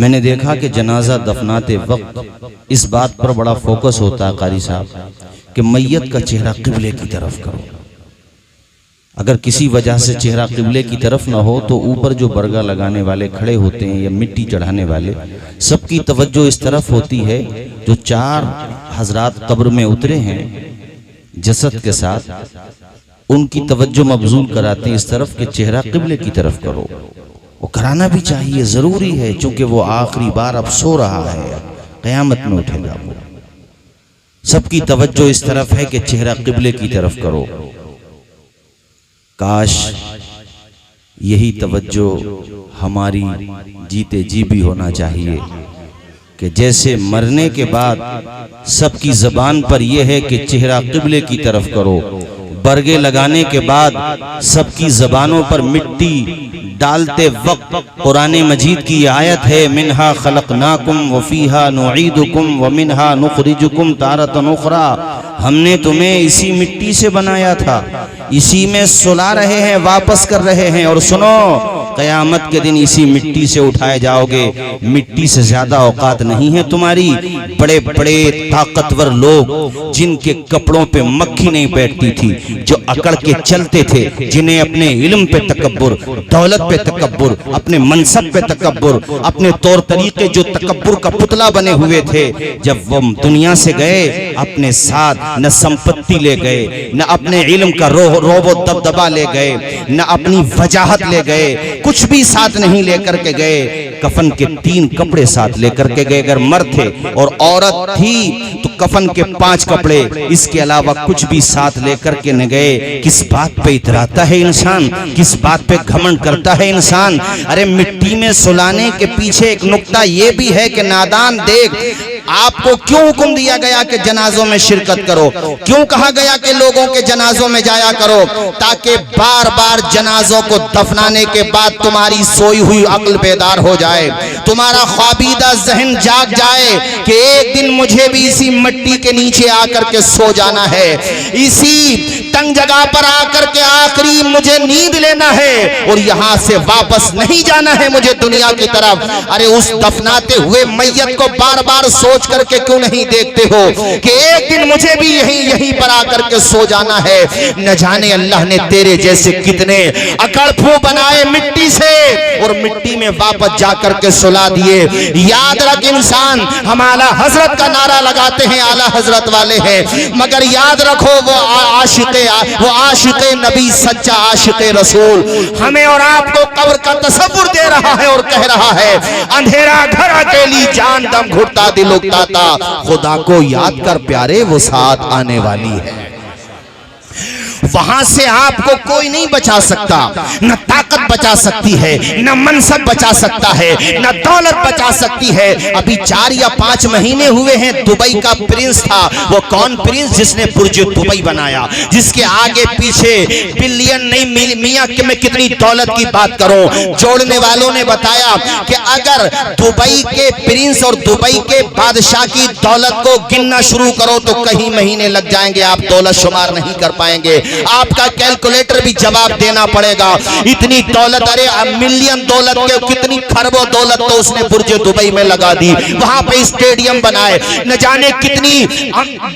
मैंने देखा कि जनाजा दफनाते वक्त इस बात पर बड़ा फोकस होता है कारी साहब कि मैयत का चेहरा किबले की तरफ करो। अगर किसी वजह से चेहरा किबले की तरफ ना हो तो ऊपर जो बरगा लगाने वाले खड़े होते हैं या मिट्टी चढ़ाने वाले, सबकी तवज्जो इस तरफ होती है। जो 4 हजरात कब्र में उतरे हैं जसद के साथ, उनकी तवज्जो मबजूल कराते हैं इस तरफ कि चेहरा किबले की तरफ करो। वो कराना भी चाहिए, जरूरी है, क्योंकि वो आखिरी बार अब सो रहा है, क़यामत में उठेगा वो। सबकी तवज्जो इस तरफ है कि चेहरा किबले की तरफ करो। काश यही तवज्जो हमारी जीते जी भी होना चाहिए कि जैसे मरने के बाद सबकी ज़बान पर यह है कि चेहरा किबले की तरफ करो, बरगे लगाने के बाद सबकी ज़बानों पर मिट्टी डालते वक्त कुरान मजीद की आयत है, मिन्हा खलकनाकुम व फीहा नुईदुकुम व मिन्हा नुखरिजुकुम तारतन उखरा। हमने तुम्हें इसी मिट्टी से बनाया था, इसी में सुला रहे हैं, वापस कर रहे हैं, और सुनो क़यामत के दिन इसी मिट्टी से उठाए जाओगे। मिट्टी से ज्यादा औकात नहीं है तुम्हारी। बड़े बड़े ताकतवर लोग जिनके कपड़ों पे मक्खी नहीं बैठती थी, जो अकड़ के चलते थे, जिन्हें अपने इल्म पे तकब्बुर, दौलत पे तकब्बुर, अपने मनसब पे तकब्बुर, अपने तौर तरीके जो तकब्बुर का पुतला बने हुए थे, जब वो दुनिया से गए अपने साथ न संपत्ति ले गए, न अपने इल्म का रोबो दबदबा ले गए, न अपनी वजाहत ले गए, कुछ भी साथ नहीं लेकर के गए। कफन के 3 कपड़े साथ लेकर के गए। अगर मर्द थे और औरत थी तो कफन के 5 कपड़े, इसके अलावा कुछ भी साथ लेकर के न गए। किस बात पे इतराता है इंसान, किस बात पे घमंड करता है इंसान। अरे मिट्टी में सुलाने के पीछे एक नुक्ता ये भी है कि नादान देख, आपको क्यों हुक्म दिया गया कि जनाजों में शिरकत करो, क्यों कहा गया कि लोगों के जनाजों में जाया करो, ताकि बार बार जनाजों को दफनाने के बाद तुम्हारी सोई हुई अक्ल बेदार हो जाए, तुम्हारा ख्वाबीदा जहन जाग जाए कि एक दिन मुझे भी इसी मिट्टी के नीचे आकर के सो जाना है, इसी तंग जगह पर आकर के आखिरी मुझे नींद लेना है और यहां से वापस नहीं जाना है मुझे दुनिया की तरफ। अरे उस दफनाते हुए मैयत को बार बार सोच करके क्यों नहीं देखते हो कि एक दिन मुझे भी यहीं पर आकर के सो जाना है। न जाने अल्लाह ने तेरे जैसे कितने अकड़फू बनाए मिट्टी से और मिट्टी में वापस जाकर के सुला दिए। याद रख इंसान, हम आला हजरत का नारा लगाते हैं, आला हजरत वाले हैं, मगर याद रखो वो आशिक़े नबी, सच्चा आशिक़े रसूल हमें और आपको कब्र का तसव्वुर दे रहा है और कह रहा है, अंधेरा घर अकेली जान दम घुटता दिल उकताता, खुदा को याद कर प्यारे वो साथ आने वाली है। वहां से आपको कोई नहीं बचा सकता, न ताकत बचा सकती है, न मनसब बचा सकता है, न दौलत बचा सकती है। अभी 4 या 5 महीने हुए हैं, दुबई का प्रिंस था। वो कौन प्रिंस? जिसने बुर्ज दुबई बनाया, जिसके आगे पीछे बिलियन नहीं मियां कि मैं कितनी दौलत की बात करूं। जोड़ने वालों ने बताया कि अगर दुबई के प्रिंस और दुबई के बादशाह की दौलत को गिनना शुरू करो तो कई महीने लग जाएंगे, आप दौलत शुमार नहीं कर पाएंगे। आपका कैलकुलेटर भी जवाब देना पड़ेगा। इतनी दौलत, अरे मिलियन दौलत के, कितनी खरबों दौलत तो उसने बुर्ज दुबई में लगा दी। वहां पे स्टेडियम बनाए, न जाने कितनी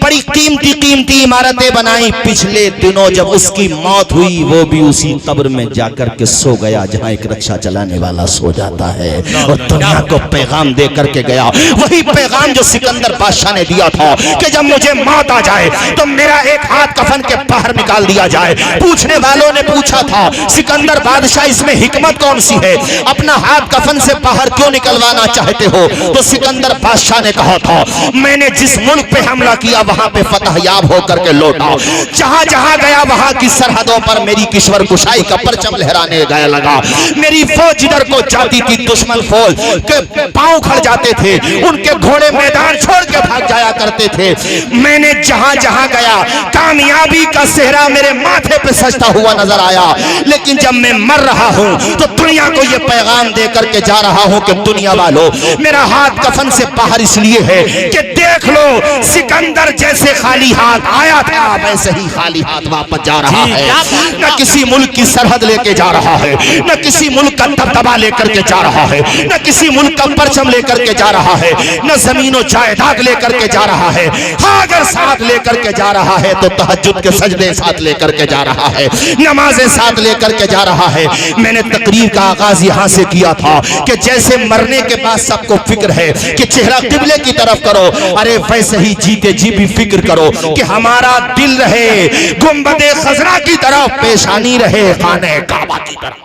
बड़ी कीमती इमारतें बनाई। पिछले दिनों जब उसकी मौत हुई, वो भी उसी कब्र में जाकर के सो गया जहां एक रिक्शा चलाने वाला सो जाता है, और दुनिया को पैगाम दे करके गया। वही पैगाम जो सिकंदर बादशाह ने दिया था कि जब मुझे मौत आ जाए तो मेरा एक हाथ कफन के बाहर निकाल दिया जाए। पूछने वालों ने पूछा था, सिकंदर बादशाह इसमें हिकमत कौन सी है, अपना हाथ कफन से बाहर क्यों निकलवाना चाहते हो? तो सिकंदर बादशाह ने कहा था, मैंने जिस मुल्क पे हमला किया वहां पे फतह याब होकर के लौटा, जहां जहां गया वहां की सरहदों पर मेरी किश्वर कुशाई का परचम लहराने गया लगा। मेरी फौज जिधर को जाती थी दुश्मन फौज के पांव खड़ जाते थे, उनके घोड़े मैदान छोड़ के भाग जाया करते थे। मैंने जहां जहां गया कामयाबी का सेहरा मेरे माथे पे सजता हुआ नजर आया, लेकिन जब मैं मर रहा हूं तो दुनिया को यह पैगाम दे करके जा रहा हूं कि दुनिया वालों, मेरा हाथ कफन से बाहर इसलिए है कि देख लो, सिकंदर जैसे खाली हाथ आया था वैसे ही खाली हाथ वापस जा रहा है। न किसी मुल्क की सरहद लेके जा रहा है, न किसी मुल्क का दबदबा लेकर के जा रहा है, न किसी मुल्क का परचम लेकर के जा रहा है, न जमीनो जायदाद लेकर के जा रहा है। हाँ, अगर साथ लेकर के जा रहा है तो तहज्जुद के सजदे साथ लेकर के जा रहा है, नमाजें साथ लेकर के जा रहा है। मैंने तकरीर का आगाज यहां से किया था कि जैसे मरने के बाद सबको फिक्र है कि चेहरा किबले की तरफ करो, अरे वैसे ही जीते जी भी फिक्र करो कि हमारा दिल रहे गुंबदे खजरा की तरफ, पेशानी रहे खाने काबा की तरफ।